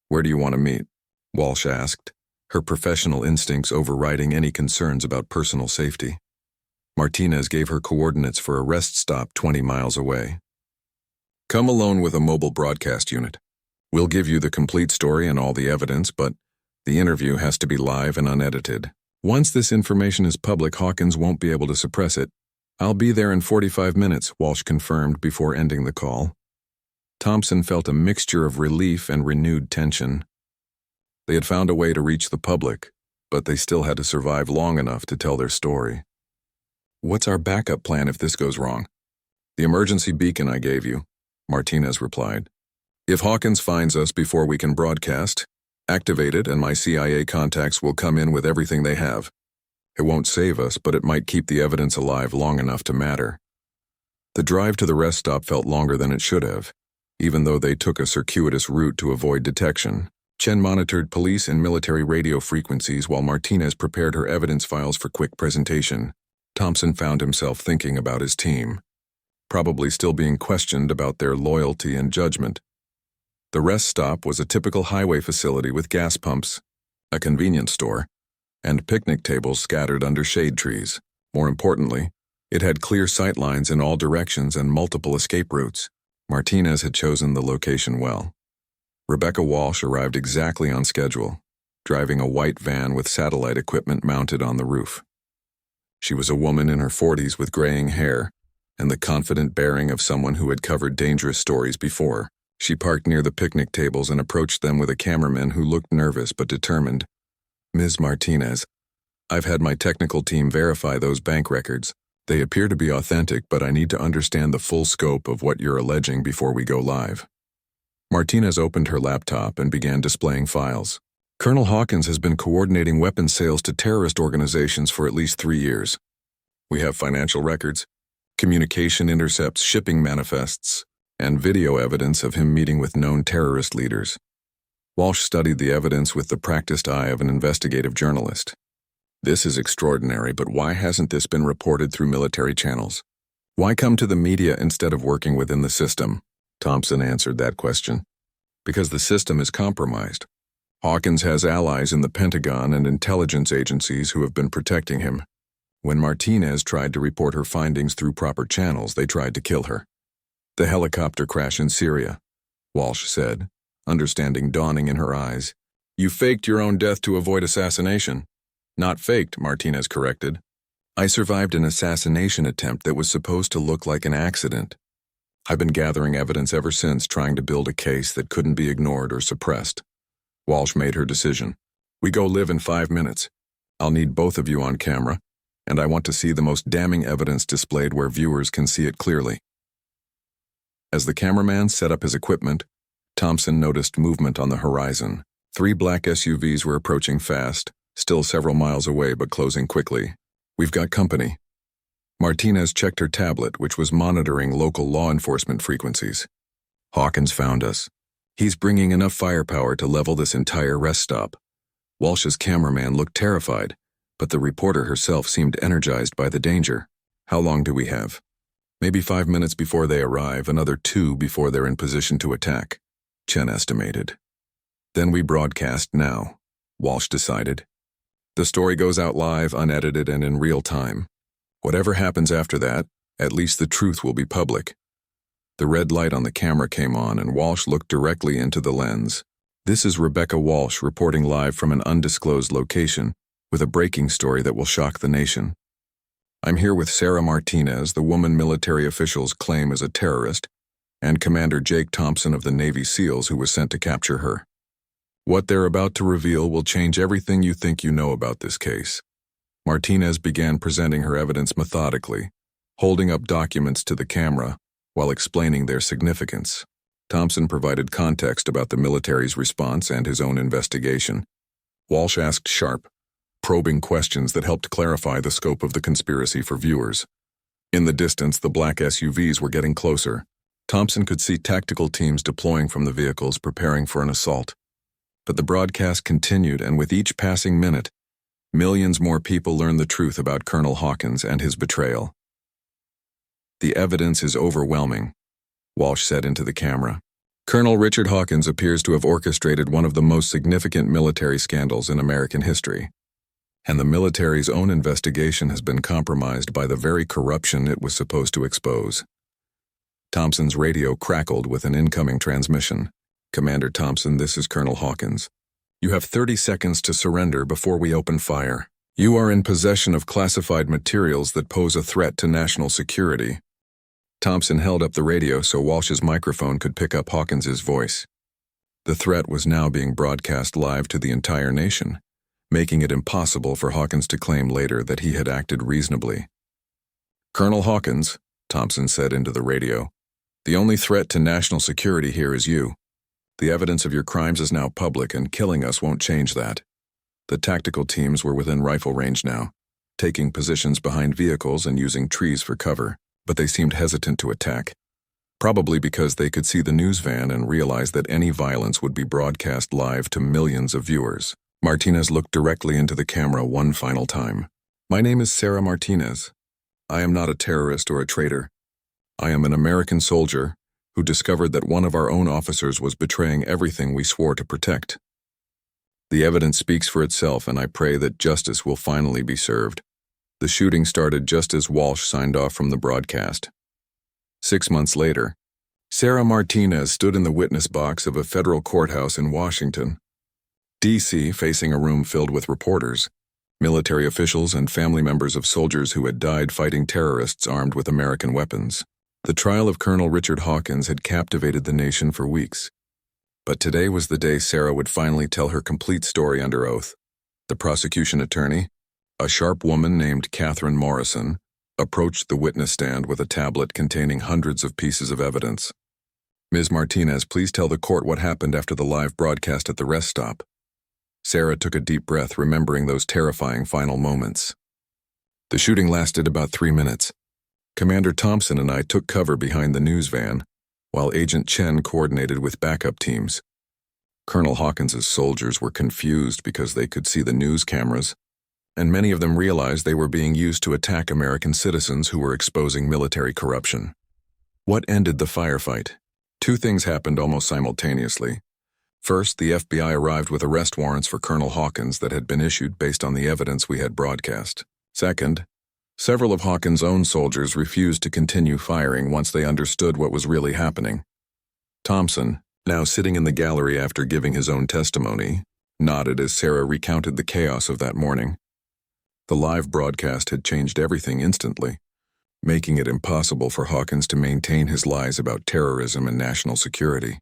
Where do you want to meet? Walsh asked, her professional instincts overriding any concerns about personal safety. Martinez gave her coordinates for a rest stop 20 miles away. Come alone with a mobile broadcast unit. We'll give you the complete story and all the evidence, but the interview has to be live and unedited. Once this information is public, Hawkins won't be able to suppress it. I'll be there in 45 minutes, Walsh confirmed before ending the call. Thompson felt a mixture of relief and renewed tension. They had found a way to reach the public, but they still had to survive long enough to tell their story. What's our backup plan if this goes wrong? The emergency beacon I gave you, Martinez replied. If Hawkins finds us before we can broadcast, activate it and my CIA contacts will come in with everything they have. It won't save us, but it might keep the evidence alive long enough to matter. The drive to the rest stop felt longer than it should have, even though they took a circuitous route to avoid detection. Chen monitored police and military radio frequencies while Martinez prepared her evidence files for quick presentation. Thompson found himself thinking about his team, probably still being questioned about their loyalty and judgment. The rest stop was a typical highway facility with gas pumps, a convenience store, and picnic tables scattered under shade trees. More importantly, it had clear sight lines in all directions and multiple escape routes. Martinez had chosen the location well. Rebecca Walsh arrived exactly on schedule, driving a white van with satellite equipment mounted on the roof. She was a woman in her 40s with graying hair and the confident bearing of someone who had covered dangerous stories before. She parked near the picnic tables and approached them with a cameraman who looked nervous but determined. Ms. Martinez, I've had my technical team verify those bank records. They appear to be authentic, but I need to understand the full scope of what you're alleging before we go live. Martinez opened her laptop and began displaying files. Colonel Hawkins has been coordinating weapons sales to terrorist organizations for at least 3 years. We have financial records, communication intercepts, shipping manifests, and video evidence of him meeting with known terrorist leaders. Walsh studied the evidence with the practiced eye of an investigative journalist. This is extraordinary, but why hasn't this been reported through military channels? Why come to the media instead of working within the system? Thompson answered that question. Because the system is compromised. Hawkins has allies in the Pentagon and intelligence agencies who have been protecting him. When Martinez tried to report her findings through proper channels, they tried to kill her. The helicopter crash in Syria, Walsh said, understanding dawning in her eyes. You faked your own death to avoid assassination. Not faked, Martinez corrected. I survived an assassination attempt that was supposed to look like an accident. I've been gathering evidence ever since, trying to build a case that couldn't be ignored or suppressed. Walsh made her decision. We go live in 5 minutes. I'll need both of you on camera, and I want to see the most damning evidence displayed where viewers can see it clearly. As the cameraman set up his equipment, Thompson noticed movement on the horizon. 3 black SUVs were approaching fast, still several miles away but closing quickly. We've got company. Martinez checked her tablet, which was monitoring local law enforcement frequencies. Hawkins found us. He's bringing enough firepower to level this entire rest stop. Walsh's cameraman looked terrified, but the reporter herself seemed energized by the danger. How long do we have? Maybe 5 minutes before they arrive, another 2 before they're in position to attack, Chen estimated. Then we broadcast now, Walsh decided. The story goes out live, unedited, and in real time. Whatever happens after that, at least the truth will be public. The red light on the camera came on, and Walsh looked directly into the lens. This is Rebecca Walsh reporting live from an undisclosed location with a breaking story that will shock the nation. I'm here with Sarah Martinez, the woman military officials claim is a terrorist, and Commander Jake Thompson of the Navy SEALs who was sent to capture her. What they're about to reveal will change everything you think you know about this case. Martinez began presenting her evidence methodically, holding up documents to the camera while explaining their significance. Thompson provided context about the military's response and his own investigation. Walsh asked sharp, probing questions that helped clarify the scope of the conspiracy for viewers. In the distance, the black SUVs were getting closer. Thompson could see tactical teams deploying from the vehicles, preparing for an assault. But the broadcast continued, and with each passing minute, millions more people learned the truth about Colonel Hawkins and his betrayal. The evidence is overwhelming, Walsh said into the camera. Colonel Richard Hawkins appears to have orchestrated one of the most significant military scandals in American history. And the military's own investigation has been compromised by the very corruption it was supposed to expose. Thompson's radio crackled with an incoming transmission. Commander Thompson, this is Colonel Hawkins. You have 30 seconds to surrender before we open fire. You are in possession of classified materials that pose a threat to national security. Thompson held up the radio so Walsh's microphone could pick up Hawkins's voice. The threat was now being broadcast live to the entire nation, making it impossible for Hawkins to claim later that he had acted reasonably. Colonel Hawkins, Thompson said into the radio, the only threat to national security here is you. The evidence of your crimes is now public, and killing us won't change that. The tactical teams were within rifle range now, taking positions behind vehicles and using trees for cover, but they seemed hesitant to attack. Probably because they could see the news van and realized that any violence would be broadcast live to millions of viewers. Martinez looked directly into the camera one final time. My name is Sarah Martinez. I am not a terrorist or a traitor. I am an American soldier who discovered that one of our own officers was betraying everything we swore to protect. The evidence speaks for itself, and I pray that justice will finally be served. The shooting started just as Walsh signed off from the broadcast. 6 months later, Sarah Martinez stood in the witness box of a federal courthouse in Washington, D.C., facing a room filled with reporters, military officials, and family members of soldiers who had died fighting terrorists armed with American weapons. The trial of Colonel Richard Hawkins had captivated the nation for weeks. But today was the day Sarah would finally tell her complete story under oath. The prosecution attorney, a sharp woman named Catherine Morrison, approached the witness stand with a tablet containing hundreds of pieces of evidence. Ms. Martinez, please tell the court what happened after the live broadcast at the rest stop. Sarah took a deep breath, remembering those terrifying final moments. The shooting lasted about 3 minutes. Commander Thompson and I took cover behind the news van, while Agent Chen coordinated with backup teams. Colonel Hawkins's soldiers were confused because they could see the news cameras, and many of them realized they were being used to attack American citizens who were exposing military corruption. What ended the firefight? 2 things happened almost simultaneously. First, the FBI arrived with arrest warrants for Colonel Hawkins that had been issued based on the evidence we had broadcast. Second, several of Hawkins' own soldiers refused to continue firing once they understood what was really happening. Thompson, now sitting in the gallery after giving his own testimony, nodded as Sarah recounted the chaos of that morning. The live broadcast had changed everything instantly. making it impossible for Hawkins to maintain his lies about terrorism and national security.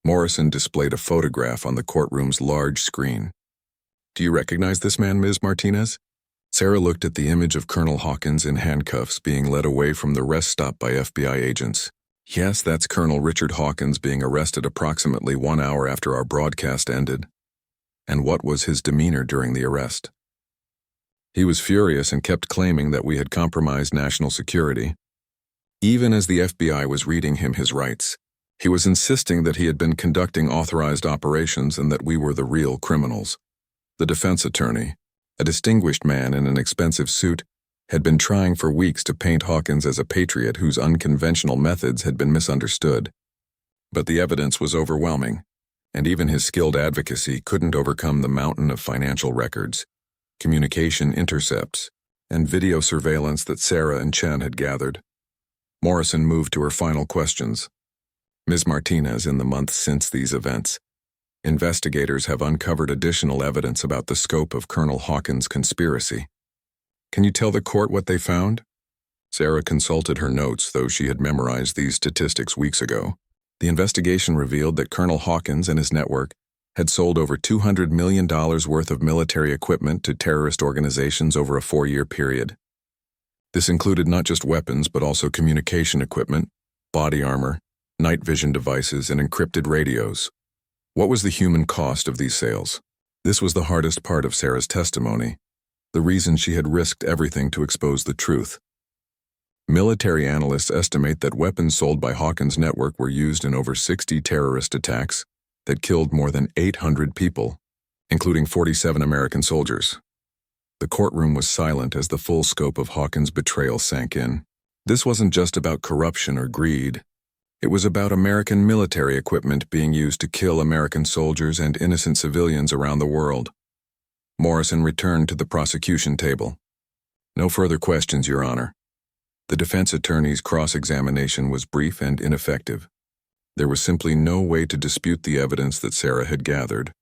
Morrison displayed a photograph on the courtroom's large screen. "Do you recognize this man, Ms. Martinez?" Sarah looked at the image of Colonel Hawkins in handcuffs being led away from the rest stop by FBI agents. "Yes, that's Colonel Richard Hawkins being arrested approximately 1 hour after our broadcast ended." "And what was his demeanor during the arrest?" "He was furious and kept claiming that we had compromised national security. Even as the FBI was reading him his rights, he was insisting that he had been conducting authorized operations and that we were the real criminals." The defense attorney, a distinguished man in an expensive suit, had been trying for weeks to paint Hawkins as a patriot whose unconventional methods had been misunderstood. But the evidence was overwhelming, and even his skilled advocacy couldn't overcome the mountain of financial records, communication intercepts, and video surveillance that Sarah and Chen had gathered. Morrison moved to her final questions. "Ms. Martinez, in the months since these events, investigators have uncovered additional evidence about the scope of Colonel Hawkins' conspiracy. Can you tell the court what they found?" Sarah consulted her notes, though she had memorized these statistics weeks ago. The investigation revealed that Colonel Hawkins and his network had sold over $200 million worth of military equipment to terrorist organizations over a 4-year period. This included not just weapons, but also communication equipment, body armor, night vision devices, and encrypted radios. What was the human cost of these sales? This was the hardest part of Sarah's testimony, the reason she had risked everything to expose the truth. Military analysts estimate that weapons sold by Hawkins' network were used in over 60 terrorist attacks that killed more than 800 people, including 47 American soldiers. The courtroom was silent as the full scope of Hawkins' betrayal sank in. This wasn't just about corruption or greed. It was about American military equipment being used to kill American soldiers and innocent civilians around the world. Morrison returned to the prosecution table. "No further questions, Your Honor." The defense attorney's cross-examination was brief and ineffective. There was simply no way to dispute the evidence that Sarah had gathered,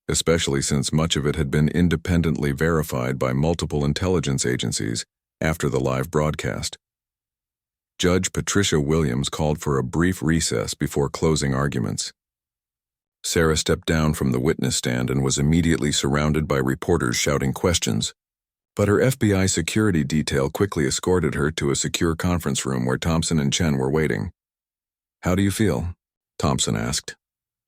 especially since much of it had been independently verified by multiple intelligence agencies after the live broadcast. Judge Patricia Williams called for a brief recess before closing arguments. Sarah stepped down from the witness stand and was immediately surrounded by reporters shouting questions. But her FBI security detail quickly escorted her to a secure conference room where Thompson and Chen were waiting. "How do you feel?" Thompson asked.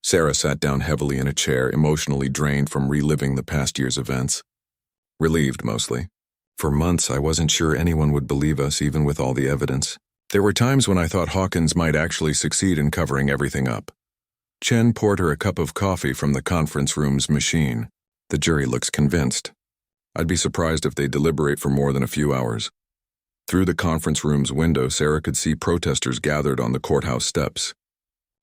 Sarah sat down heavily in a chair, emotionally drained from reliving the past year's events. "Relieved, mostly. For months, I wasn't sure anyone would believe us, even with all the evidence. There were times when I thought Hawkins might actually succeed in covering everything up." Chen poured her a cup of coffee from the conference room's machine. "The jury looks convinced. I'd be surprised if they deliberate for more than a few hours." Through the conference room's window, Sarah could see protesters gathered on the courthouse steps.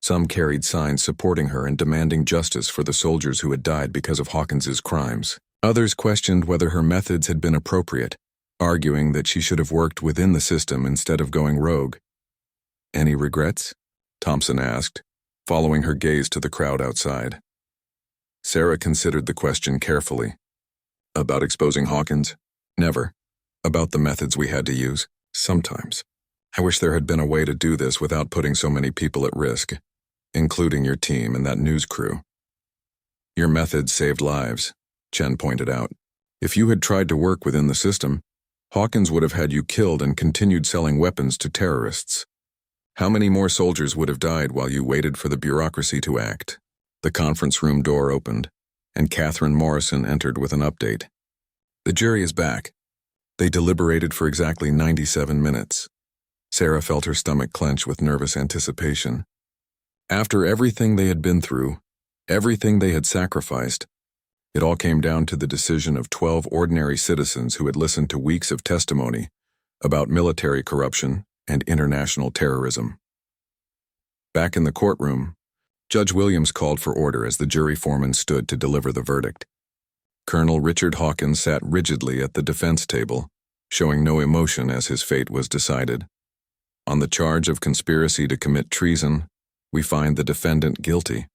Some carried signs supporting her and demanding justice for the soldiers who had died because of Hawkins's crimes. Others questioned whether her methods had been appropriate, arguing that she should have worked within the system instead of going rogue. "Any regrets?" Thompson asked, following her gaze to the crowd outside. Sarah considered the question carefully. "About exposing Hawkins? Never. About the methods we had to use? Sometimes. I wish there had been a way to do this without putting so many people at risk, including your team and that news crew." "Your methods saved lives," Chen pointed out. "If you had tried to work within the system, Hawkins would have had you killed and continued selling weapons to terrorists. How many more soldiers would have died while you waited for the bureaucracy to act?" The conference room door opened, and Catherine Morrison entered with an update. "The jury is back. They deliberated for exactly 97 minutes. Sarah felt her stomach clench with nervous anticipation. After everything they had been through, everything they had sacrificed, it all came down to the decision of 12 ordinary citizens who had listened to weeks of testimony about military corruption and international terrorism. Back in the courtroom, Judge Williams called for order as the jury foreman stood to deliver the verdict. Colonel Richard Hawkins sat rigidly at the defense table, showing no emotion as his fate was decided. On the charge of conspiracy to commit treason, we find the defendant guilty.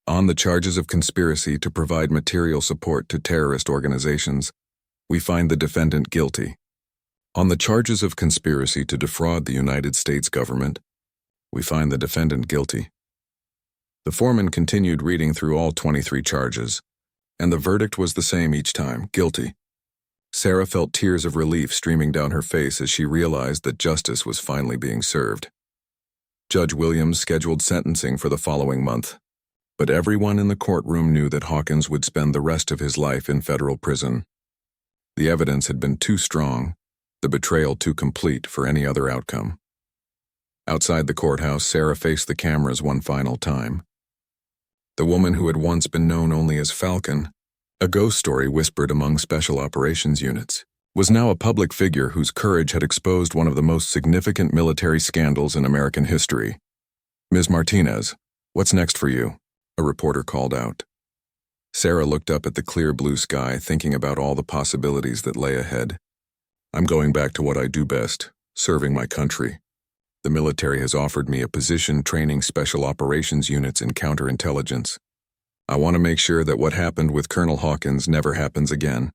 On the charges of conspiracy to provide material support to terrorist organizations, we find the defendant guilty. On the charges of conspiracy to defraud the United States government, we find the defendant guilty. The foreman continued reading through all 23 charges, and the verdict was the same each time, guilty. Sarah felt tears of relief streaming down her face as she realized that justice was finally being served. Judge Williams scheduled sentencing for the following month, but everyone in the courtroom knew that Hawkins would spend the rest of his life in federal prison. The evidence had been too strong, the betrayal too complete for any other outcome. Outside the courthouse, Sarah faced the cameras one final time. The woman who had once been known only as Falcon, a ghost story whispered among special operations units, was now a public figure whose courage had exposed one of the most significant military scandals in American history. "Ms. Martinez, what's next for you?" a reporter called out. Sarah looked up at the clear blue sky, thinking about all the possibilities that lay ahead. "I'm going back to what I do best, serving my country. The military has offered me a position training special operations units in counterintelligence. I want to make sure that what happened with Colonel Hawkins never happens again."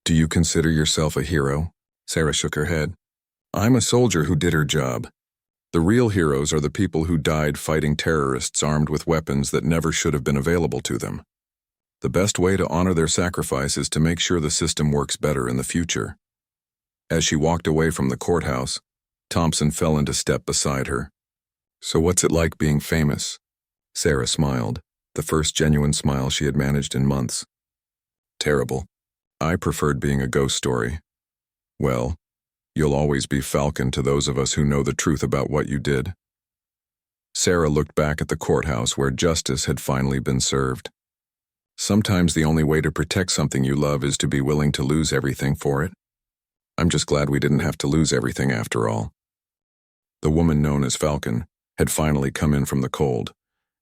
"Do you consider yourself a hero?" Sarah shook her head. "I'm a soldier who did her job. The real heroes are the people who died fighting terrorists armed with weapons that never should have been available to them. The best way to honor their sacrifice is to make sure the system works better in the future." As she walked away from the courthouse, Thompson fell into step beside her. "So what's it like being famous?" Sarah smiled, the first genuine smile she had managed in months. "Terrible. I preferred being a ghost story." "Well, you'll always be Falcon to those of us who know the truth about what you did." Sarah looked back at the courthouse where justice had finally been served. Sometimes the only way to protect something you love is to be willing to lose everything for it. I'm just glad we didn't have to lose everything after all. The woman known as Falcon had finally come in from the cold,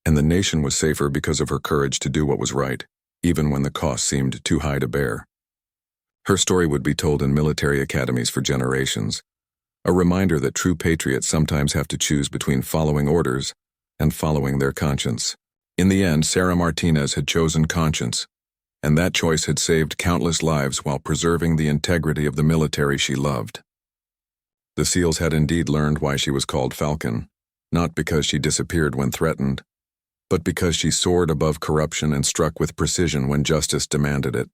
and the nation was safer because of her courage to do what was right, even when the cost seemed too high to bear. Her story would be told in military academies for generations, a reminder that true patriots sometimes have to choose between following orders and following their conscience. In the end, Sarah Martinez had chosen conscience, and that choice had saved countless lives while preserving the integrity of the military she loved. The SEALs had indeed learned why she was called Falcon, not because she disappeared when threatened, but because she soared above corruption and struck with precision when justice demanded it.